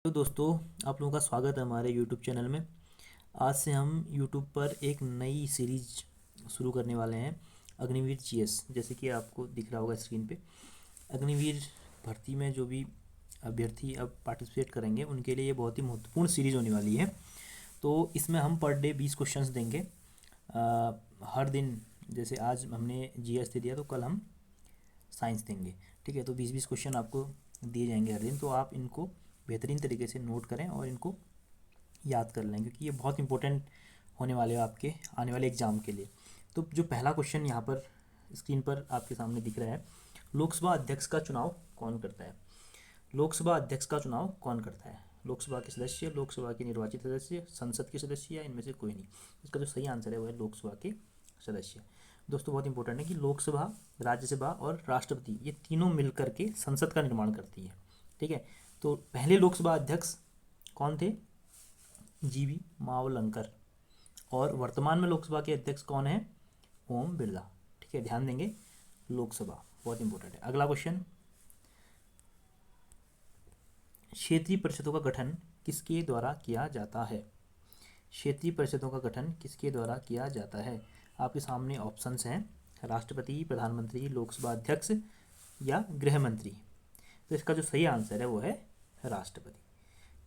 तो दोस्तों, आप लोगों का स्वागत है हमारे यूट्यूब चैनल में। आज से हम यूट्यूब पर एक नई सीरीज शुरू करने वाले हैं, अग्निवीर जीएस। जैसे कि आपको दिख रहा होगा स्क्रीन पे, अग्निवीर भर्ती में जो भी अभ्यर्थी अब पार्टिसिपेट करेंगे उनके लिए ये बहुत ही महत्वपूर्ण सीरीज होने वाली है। तो इसमें हम पर डे 20 क्वेश्चंस देंगे हर दिन। जैसे आज हमने जीएस दे दिया तो कल हम साइंस देंगे। ठीक है, तो 20-20 क्वेश्चन आपको दिए जाएंगे हर दिन। तो आप इनको बेहतरीन तरीके से नोट करें और इनको याद कर लें, क्योंकि ये बहुत इंपॉर्टेंट होने वाले हैं आपके आने वाले एग्ज़ाम के लिए। तो जो पहला क्वेश्चन यहाँ पर स्क्रीन पर आपके सामने दिख रहा है, लोकसभा अध्यक्ष का चुनाव कौन करता है? लोकसभा अध्यक्ष का चुनाव कौन करता है? लोकसभा के सदस्य, लोकसभा के निर्वाचित सदस्य, संसद के सदस्य, या इनमें से कोई नहीं। इसका जो सही आंसर है वो है लोकसभा के सदस्य। दोस्तों, बहुत इंपॉर्टेंट है कि लोकसभा, राज्यसभा और राष्ट्रपति ये तीनों मिलकर के संसद का निर्माण करती है। ठीक है, तो पहले लोकसभा अध्यक्ष कौन थे? जीवी मावलंकर। और वर्तमान में लोकसभा के अध्यक्ष कौन है? ओम बिरला। ठीक है, ध्यान देंगे, लोकसभा बहुत इंपॉर्टेंट है। अगला क्वेश्चन, क्षेत्रीय परिषदों का गठन किसके द्वारा किया जाता है? क्षेत्रीय परिषदों का गठन किसके द्वारा किया जाता है? आपके सामने ऑप्शंस हैं, राष्ट्रपति, प्रधानमंत्री, लोकसभा अध्यक्ष या गृह मंत्री। तो इसका जो सही आंसर है वो है राष्ट्रपति।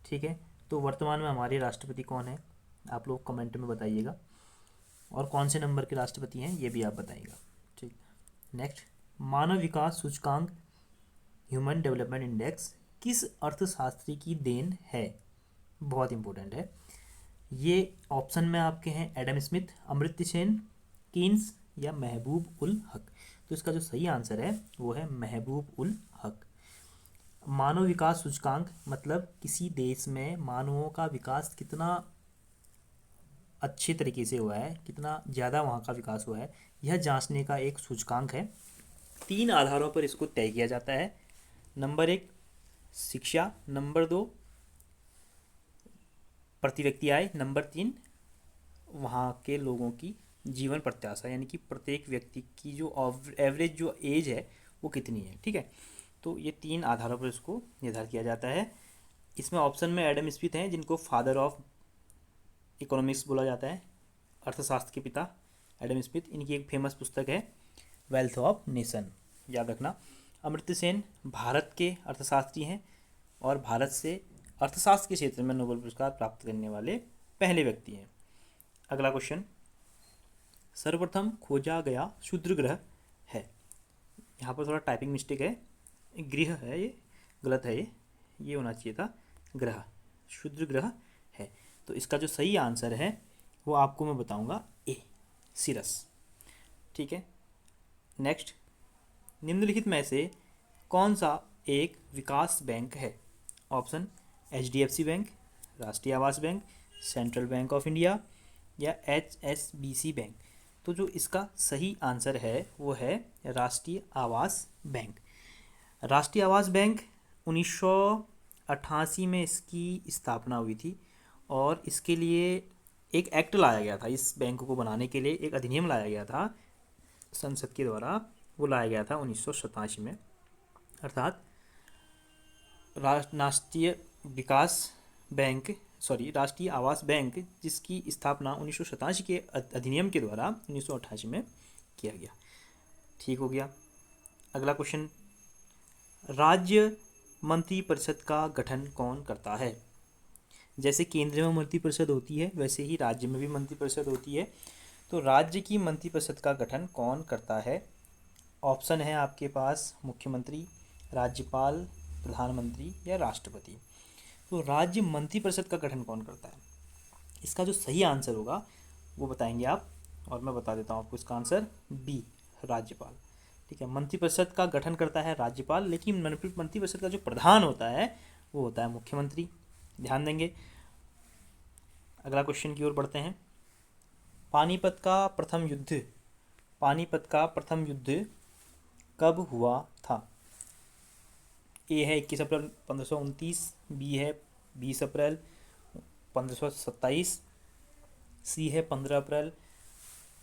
ठीक है, तो वर्तमान में हमारे राष्ट्रपति कौन है? आप लोग कमेंट में बताइएगा, और कौन से नंबर के राष्ट्रपति हैं ये भी आप बताइएगा। ठीक, नेक्स्ट, मानव विकास सूचकांक ह्यूमन डेवलपमेंट इंडेक्स किस अर्थशास्त्री की देन है? बहुत इंपॉर्टेंट है ये। ऑप्शन में आपके हैं Adam Smith, Amartya Sen, Keynes या महबूब उल हक। तो इसका जो सही आंसर है वो है महबूब उल हक। मानव विकास सूचकांक मतलब किसी देश में मानवों का विकास कितना अच्छे तरीके से हुआ है, कितना ज़्यादा वहाँ का विकास हुआ है, यह जांचने का एक सूचकांक है। 3 आधारों पर इसको तय किया जाता है। नंबर 1 शिक्षा, नंबर 2 प्रति व्यक्ति आय, नंबर 3 वहाँ के लोगों की जीवन प्रत्याशा, यानी कि प्रत्येक व्यक्ति की जो एवरेज जो एज है वो कितनी है। ठीक है, तो ये 3 आधारों पर इसको निर्धारित किया जाता है। इसमें ऑप्शन में एडम स्मिथ हैं, जिनको फादर ऑफ इकोनॉमिक्स बोला जाता है, अर्थशास्त्र के पिता एडम स्मिथ। इनकी एक फेमस पुस्तक है वेल्थ ऑफ नेशन, याद रखना। अमर्त्य सेन भारत के अर्थशास्त्री हैं और भारत से अर्थशास्त्र के क्षेत्र में नोबेल पुरस्कार प्राप्त करने वाले पहले व्यक्ति हैं। अगला क्वेश्चन, सर्वप्रथम खोजा गया क्षुद्र ग्रह है। यहाँ पर थोड़ा टाइपिंग मिस्टेक है, गृह है ये, गलत है ये होना चाहिए था ग्रह, क्षुद्र ग्रह है। तो इसका जो सही आंसर है वो आपको मैं बताऊंगा, ए सिरस। ठीक है, नेक्स्ट, निम्नलिखित में से कौन सा एक विकास बैंक है? ऑप्शन HDFC बैंक, राष्ट्रीय आवास bank, central bank of India या HSBC बैंक। तो जो इसका सही आंसर है वो है राष्ट्रीय आवास बैंक। राष्ट्रीय आवास बैंक 1988 में इसकी स्थापना हुई थी, और इसके लिए एक एक्ट लाया गया था। इस बैंक को बनाने के लिए एक अधिनियम लाया गया था संसद के द्वारा, वो लाया गया था 1987 में। अर्थात राष्ट्रीय विकास बैंक, राष्ट्रीय आवास बैंक, जिसकी स्थापना 1987 के अधिनियम के द्वारा 1988 में किया गया। ठीक हो गया। अगला क्वेश्चन, राज्य मंत्रिपरिषद का गठन कौन करता है? जैसे केंद्र में मंत्रिपरिषद होती है वैसे ही राज्य में भी मंत्रिपरिषद होती है। तो राज्य की मंत्रिपरिषद का गठन कौन करता है? ऑप्शन है आपके पास मुख्यमंत्री, राज्यपाल, प्रधानमंत्री या राष्ट्रपति। तो राज्य मंत्रिपरिषद का गठन कौन करता है? इसका जो सही आंसर होगा वो बताएंगे आप, और मैं बता देता हूँ आपको इसका आंसर, बी राज्यपाल। ठीक है, मंत्रिपरिषद का गठन करता है राज्यपाल, लेकिन मंत्रिपरिषद का जो प्रधान होता है वो होता है मुख्यमंत्री। ध्यान देंगे। अगला क्वेश्चन की ओर बढ़ते हैं। पानीपत का प्रथम युद्ध कब हुआ था? ए है 21 अप्रैल 1529, बी है 20 अप्रैल 1527, सी है 15 अप्रैल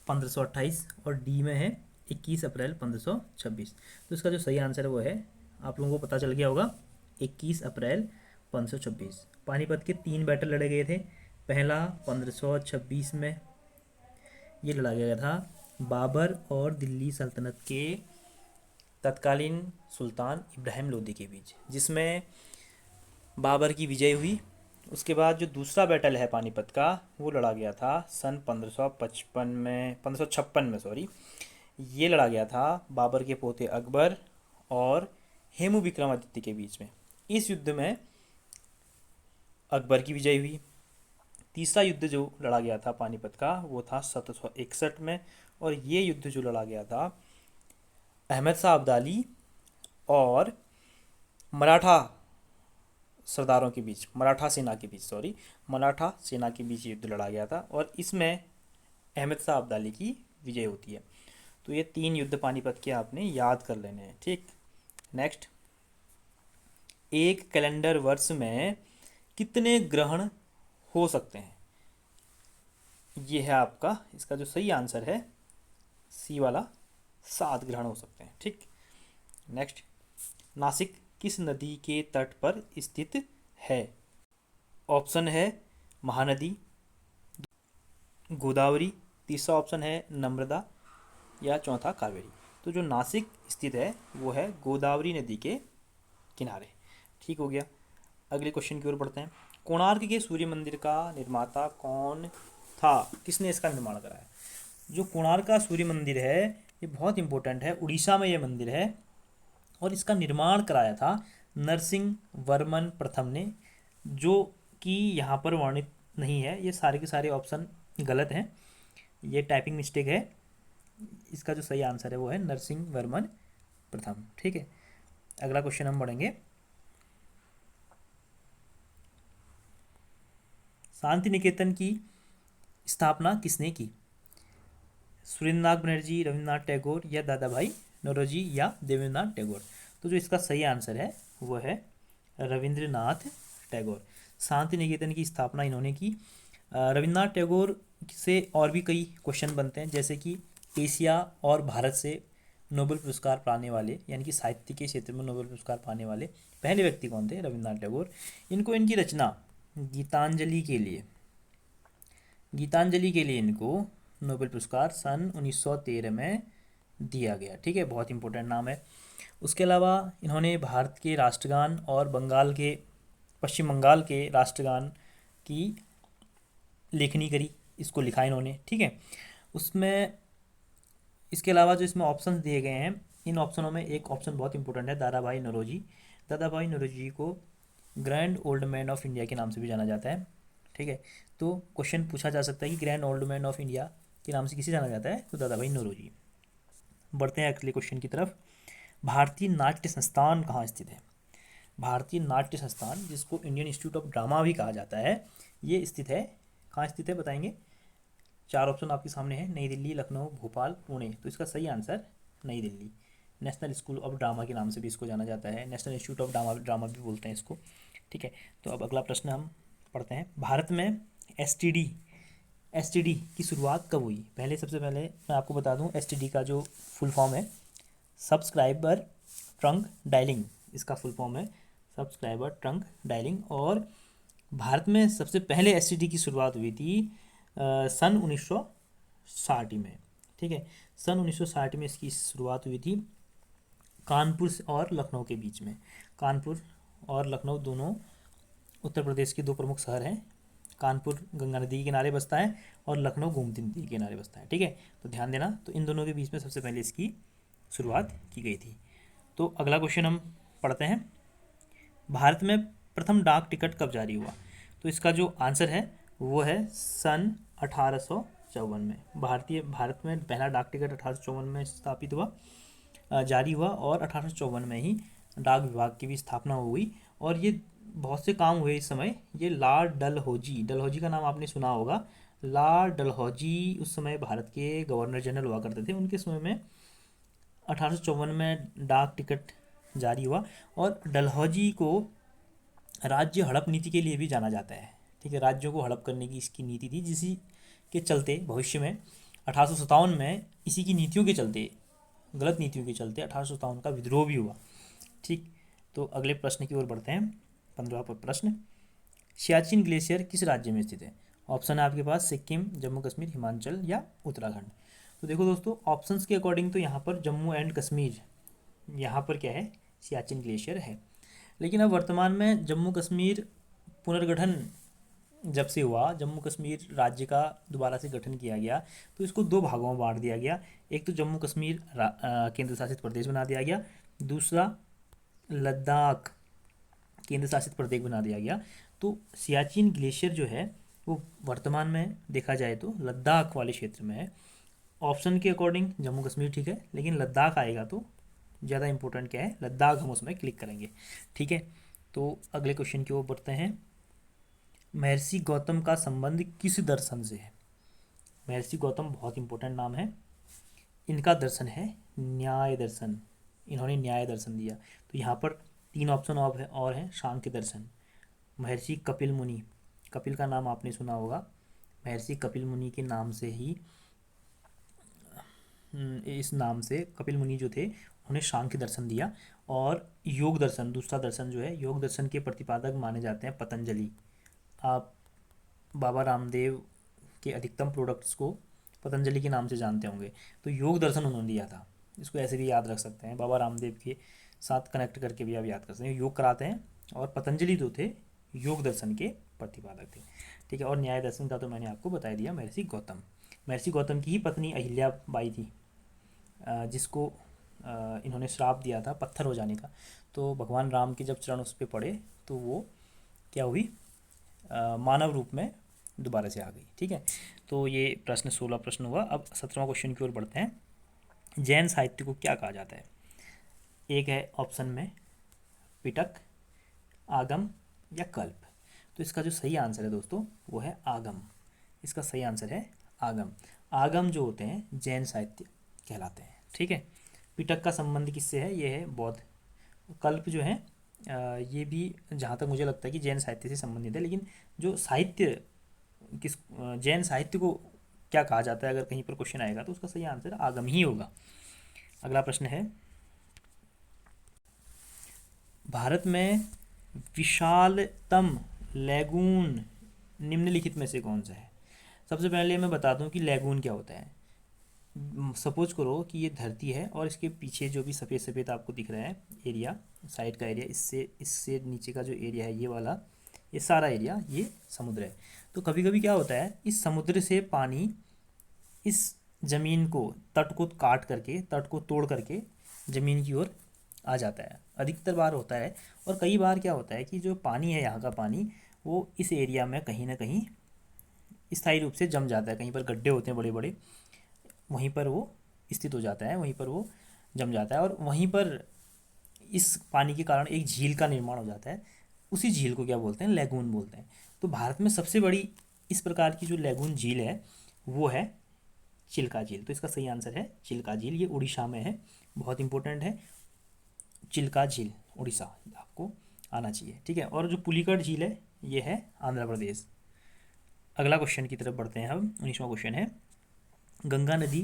1528 और डी में है 21 अप्रैल 1526। तो इसका जो सही आंसर है वो है, आप लोगों को पता चल गया होगा, 21 अप्रैल 1526। पानीपत के 3 बैटल लड़े गए थे। पहला 1526 में ये लड़ा गया था बाबर और दिल्ली सल्तनत के तत्कालीन सुल्तान इब्राहिम लोदी के बीच, जिसमें बाबर की विजय हुई। उसके बाद जो दूसरा बैटल है पानीपत का, वो लड़ा गया था सन 1556 में सॉरी। ये लड़ा गया था बाबर के पोते अकबर और हेमू विक्रमादित्य के बीच में। इस युद्ध में अकबर की विजय हुई। तीसरा युद्ध जो लड़ा गया था पानीपत का, वो था 1761 में, और ये युद्ध जो लड़ा गया था अहमद शाह अब्दाली और मराठा सरदारों के बीच, मराठा सेना के बीच युद्ध लड़ा गया था, और इसमें अहमद शाह अब्दाली की विजय होती है। तो ये 3 युद्ध पानीपत के आपने याद कर लेने हैं। ठीक, नेक्स्ट, एक कैलेंडर वर्ष में कितने ग्रहण हो सकते हैं? ये है आपका, इसका जो सही आंसर है सी वाला, 7 ग्रहण हो सकते हैं। ठीक, नेक्स्ट, नासिक किस नदी के तट पर स्थित है? ऑप्शन है महानदी, गोदावरी, तीसरा ऑप्शन है नर्मदा, या चौथा कावेरी। तो जो नासिक स्थित है वो है गोदावरी नदी के किनारे। ठीक हो गया। अगले क्वेश्चन की ओर बढ़ते हैं। कोणार्क के सूर्य मंदिर का निर्माता कौन था? किसने इसका निर्माण कराया? जो कोणार्क का सूर्य मंदिर है ये बहुत इंपॉर्टेंट है, उड़ीसा में ये मंदिर है, और इसका निर्माण कराया था नरसिंह वर्मन प्रथम ने, जो कि यहाँ पर वर्णित नहीं है। ये सारे के सारे ऑप्शन गलत हैं, ये टाइपिंग मिस्टेक है। इसका जो सही आंसर है वो है नरसिंह वर्मन प्रथम। ठीक है, अगला क्वेश्चन हम बढ़ेंगे। शांति निकेतन की स्थापना किसने की? सुरेंद्रनाथ बनर्जी, रविन्द्रनाथ टैगोर, या दादा भाई नौरोजी, या देवेंद्रनाथ टैगोर? तो जो इसका सही आंसर है वो है रविंद्रनाथ टैगोर। शांति निकेतन की स्थापना इन्होंने की। रविन्द्रनाथ टैगोर से और भी कई क्वेश्चन बनते हैं, जैसे कि एशिया और भारत से नोबेल पुरस्कार पाने वाले, यानी कि साहित्य के क्षेत्र में नोबेल पुरस्कार पाने वाले पहले व्यक्ति कौन थे? रविन्द्रनाथ टैगोर। इनको इनकी रचना गीतांजलि के लिए इनको नोबेल पुरस्कार सन 1913 में दिया गया। ठीक है, बहुत इंपॉर्टेंट नाम है। उसके अलावा इन्होंने भारत के राष्ट्रगान और पश्चिम बंगाल के राष्ट्रगान की लेखनी करी, इसको लिखा इन्होंने। ठीक है, उसमें इसके अलावा जो इसमें ऑप्शन दिए गए हैं, इन ऑप्शनों में एक ऑप्शन बहुत इंपॉर्टेंट है, दादा भाई नौरोजी। दादा भाई नौरोजी को grand old man of India के नाम से भी जाना जाता है। ठीक है, तो क्वेश्चन पूछा जा सकता है कि grand old man of India के नाम से किसे जाना जाता है? तो दादा भाई नौरोजी। बढ़ते हैं अगले क्वेश्चन की तरफ। भारतीय नाट्य संस्थान कहाँ स्थित है? भारतीय नाट्य संस्थान, जिसको इंडियन इंस्टीट्यूट ऑफ ड्रामा भी कहा जाता है, ये स्थित है, कहाँ स्थित है बताएंगे? 4 ऑप्शन आपके सामने है, नई दिल्ली, लखनऊ, भोपाल, पुणे। तो इसका सही आंसर नई Delhi. National school of drama के नाम से भी इसको जाना जाता है, नेशनल इंस्टीट्यूट ऑफ ड्रामा भी बोलते हैं इसको। ठीक है, तो अब अगला प्रश्न हम पढ़ते हैं। भारत में एसटीडी की शुरुआत कब हुई? सबसे पहले मैं आपको बता दूं, एसटीडी का जो फुल फॉर्म है सब्सक्राइबर ट्रंक डायलिंग, इसका फुल फॉर्म है सब्सक्राइबर ट्रंक डायलिंग। और भारत में सबसे पहले एसटीडी की शुरुआत हुई थी सन 1960 में। ठीक है, सन 1960 में इसकी शुरुआत हुई थी कानपुर और लखनऊ के बीच में। कानपुर और लखनऊ दोनों उत्तर प्रदेश के 2 प्रमुख शहर हैं। कानपुर गंगा नदी के किनारे बसता है और लखनऊ गोमती नदी के किनारे बसता है। ठीक है, तो ध्यान देना, तो इन दोनों के बीच में सबसे पहले इसकी शुरुआत की गई थी। तो अगला क्वेश्चन हम पढ़ते हैं। भारत में प्रथम डाक टिकट कब जारी हुआ? तो इसका जो आंसर है वो है सन 1854 में। भारत में पहला डाक टिकट 1854 में स्थापित हुआ, जारी हुआ, और 1854 में ही डाक विभाग की भी स्थापना हुई। और ये बहुत से काम हुए इस समय। ये लॉर्ड डलहौजी का नाम आपने सुना होगा। लॉर्ड डलहौजी उस समय भारत के गवर्नर जनरल हुआ करते थे। उनके समय में 1854 में डाक टिकट जारी हुआ। और डलहौजी को राज्य हड़प नीति के लिए भी जाना जाता है। ठीक है, राज्यों को हड़प करने की इसकी नीति थी, जिसी के चलते भविष्य में 1857 में इसी की नीतियों के चलते, गलत नीतियों के चलते 1857 का विद्रोह भी हुआ। ठीक, तो अगले प्रश्न की ओर बढ़ते हैं। 15वां प्रश्न, सियाचिन ग्लेशियर किस राज्य में स्थित है? ऑप्शन है आपके पास सिक्किम, जम्मू कश्मीर, हिमाचल या उत्तराखंड। तो देखो दोस्तों, ऑप्शंस के अकॉर्डिंग तो यहाँ पर जम्मू एंड कश्मीर, यहाँ पर क्या है, सियाचिन ग्लेशियर है। लेकिन अब वर्तमान में जम्मू कश्मीर पुनर्गठन जब से हुआ, जम्मू कश्मीर राज्य का दोबारा से गठन किया गया, तो इसको दो भागों में बांट दिया गया। एक तो जम्मू कश्मीर केंद्र शासित प्रदेश बना दिया गया, दूसरा लद्दाख केंद्र शासित प्रदेश बना दिया गया। तो सियाचिन ग्लेशियर जो है वो वर्तमान में देखा जाए तो लद्दाख वाले क्षेत्र में है। ऑप्शन के अकॉर्डिंग जम्मू कश्मीर ठीक है, लेकिन लद्दाख आएगा तो ज़्यादा इंपॉर्टेंट क्या है, लद्दाख, हम उसमें क्लिक करेंगे। ठीक है, तो अगले क्वेश्चन की ओर बढ़ते हैं। महर्षि गौतम का संबंध किस दर्शन से है? महर्षि गौतम बहुत इंपॉर्टेंट नाम है। इनका दर्शन है न्याय दर्शन, इन्होंने न्याय दर्शन दिया। तो यहाँ पर 3 ऑप्शन और हैं, सांख्य दर्शन, महर्षि कपिल मुनि, कपिल का नाम आपने सुना होगा, महर्षि कपिल मुनि के नाम से ही, इस नाम से कपिल मुनि जो थे उन्होंने सांख्य दर्शन दिया। और योग दर्शन, दूसरा दर्शन जो है, योग दर्शन के प्रतिपादक माने जाते हैं पतंजलि। आप बाबा रामदेव के अधिकतम प्रोडक्ट्स को पतंजलि के नाम से जानते होंगे, तो योग दर्शन उन्होंने दिया था। इसको ऐसे भी याद रख सकते हैं, बाबा रामदेव के साथ कनेक्ट करके भी आप याद कर सकते हैं। योग कराते हैं, और पतंजलि जो थे योग दर्शन के प्रतिपादक थे। ठीक है, और न्याय दर्शन का तो मैंने आपको बता दिया, महर्षि गौतम। महर्षि गौतम की ही पत्नी अहिल्या बाई थी, जिसको इन्होंने श्राप दिया था पत्थर हो जाने का। तो भगवान राम के जब चरण उस पर पड़े तो वो क्या हुई, मानव रूप में दोबारा से आ गई। ठीक है, तो ये प्रश्न 16 प्रश्न हुआ। अब 17वां क्वेश्चन की ओर बढ़ते हैं। जैन साहित्य को क्या कहा जाता है? एक है ऑप्शन में पिटक, आगम या कल्प। तो इसका जो सही आंसर है दोस्तों वो है आगम। इसका सही आंसर है आगम। आगम जो होते हैं जैन साहित्य कहलाते हैं। ठीक है, पिटक का संबंध किससे है? ये है बौद्ध। कल्प जो है ये भी जहाँ तक मुझे लगता है कि जैन साहित्य से संबंधित है। लेकिन जो साहित्य किस जैन साहित्य को क्या कहा जाता है, अगर कहीं पर क्वेश्चन आएगा तो उसका सही आंसर आगम ही होगा। अगला प्रश्न है, भारत में विशालतम लैगून निम्नलिखित में से कौन सा है? सबसे पहले मैं बता दूं कि लैगून क्या होता है। सपोज करो कि ये धरती है और इसके पीछे जो भी सफ़ेद सफ़ेद आपको दिख रहा है एरिया, साइड का एरिया, इससे इससे नीचे का जो एरिया है ये वाला, ये सारा एरिया ये समुद्र है। तो कभी कभी क्या होता है, इस समुद्र से पानी इस ज़मीन को, तट को काट करके, तट को तोड़ करके ज़मीन की ओर आ जाता है। अधिकतर बार होता है। और कई बार क्या होता है कि जो पानी है, यहाँ का पानी, वो इस एरिया में कहीं ना कहीं स्थायी रूप से जम जाता है। कहीं पर गड्ढे होते हैं बड़े बड़े, वहीं पर वो स्थित हो जाता है, वहीं पर वो जम जाता है, और वहीं पर इस पानी के कारण एक झील का निर्माण हो जाता है। उसी झील को क्या बोलते हैं? लैगून बोलते हैं। तो भारत में सबसे बड़ी इस प्रकार की जो लैगून झील है वो है चिल्का झील। तो इसका सही आंसर है चिल्का झील। ये उड़ीसा में है, बहुत इंपॉर्टेंट है। चिल्का झील उड़ीसा आपको आना चाहिए। ठीक है, और जो पुलिकट झील है ये है आंध्र प्रदेश। अगला क्वेश्चन की तरफ बढ़ते हैं हम। 19वां क्वेश्चन है, गंगा नदी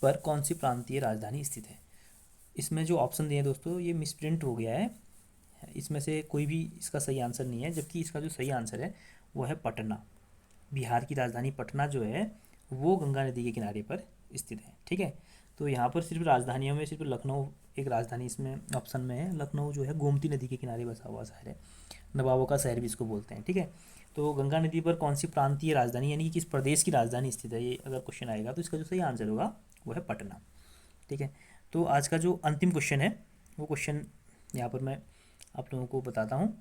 पर कौन सी प्रांतीय राजधानी स्थित है? इसमें जो ऑप्शन दिए हैं दोस्तों ये मिसप्रिंट हो गया है, इसमें से कोई भी इसका सही आंसर नहीं है। जबकि इसका जो सही आंसर है वो है पटना। बिहार की राजधानी पटना जो है वो गंगा नदी के किनारे पर स्थित है। ठीक है, तो यहाँ पर सिर्फ राजधानियों में सिर्फ लखनऊ एक राजधानी इसमें ऑप्शन में है। लखनऊ जो है गोमती नदी के किनारे बसा हुआ शहर है, नवाबों का शहर भी इसको बोलते हैं। ठीक है, तो गंगा नदी पर कौन सी प्रांतीय राजधानी यानी कि किस प्रदेश की राजधानी स्थित है, ये अगर क्वेश्चन आएगा तो इसका जो सही आंसर होगा वो है पटना। ठीक है, तो आज का जो अंतिम क्वेश्चन है वो क्वेश्चन यहाँ पर मैं आप लोगों को बताता हूँ।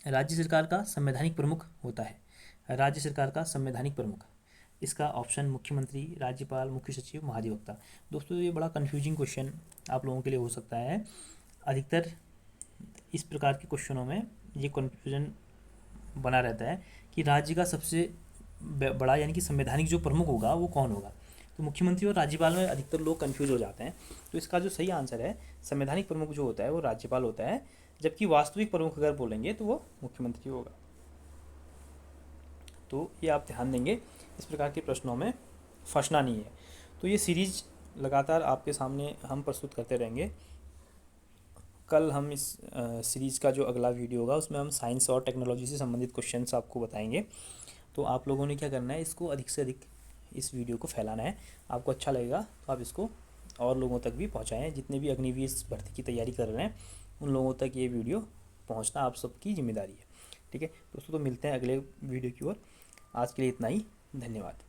राज्य सरकार का संवैधानिक प्रमुख होता है, राज्य सरकार का संवैधानिक प्रमुख, इसका ऑप्शन मुख्यमंत्री, राज्यपाल, मुख्य सचिव, महाधिवक्ता। दोस्तों ये बड़ा कंफ्यूजिंग क्वेश्चन आप लोगों के लिए हो सकता है। अधिकतर इस प्रकार के क्वेश्चनों में ये कन्फ्यूजन बना रहता है कि राज्य का सबसे बड़ा यानी कि संवैधानिक जो प्रमुख होगा वो कौन होगा। तो मुख्यमंत्री और राज्यपाल में अधिकतर लोग कंफ्यूज हो जाते हैं। तो इसका जो सही आंसर है, संवैधानिक प्रमुख जो होता है वो राज्यपाल होता है, जबकि वास्तविक प्रमुख अगर बोलेंगे तो वो मुख्यमंत्री होगा। तो ये आप ध्यान देंगे, इस प्रकार के प्रश्नों में फंसना नहीं है। तो ये सीरीज लगातार आपके सामने हम प्रस्तुत करते रहेंगे। कल हम इस सीरीज़ का जो अगला वीडियो होगा उसमें हम साइंस और टेक्नोलॉजी से संबंधित क्वेश्चंस आपको बताएंगे। तो आप लोगों ने क्या करना है, इसको अधिक से अधिक इस वीडियो को फैलाना है। आपको अच्छा लगेगा तो आप इसको और लोगों तक भी पहुंचाएं। जितने भी अग्निवीर भर्ती की तैयारी कर रहे हैं उन लोगों तक ये वीडियो पहुंचना आप सबकी जिम्मेदारी है। ठीक है दोस्तों, तो मिलते हैं अगले वीडियो की ओर। आज के लिए इतना ही, धन्यवाद।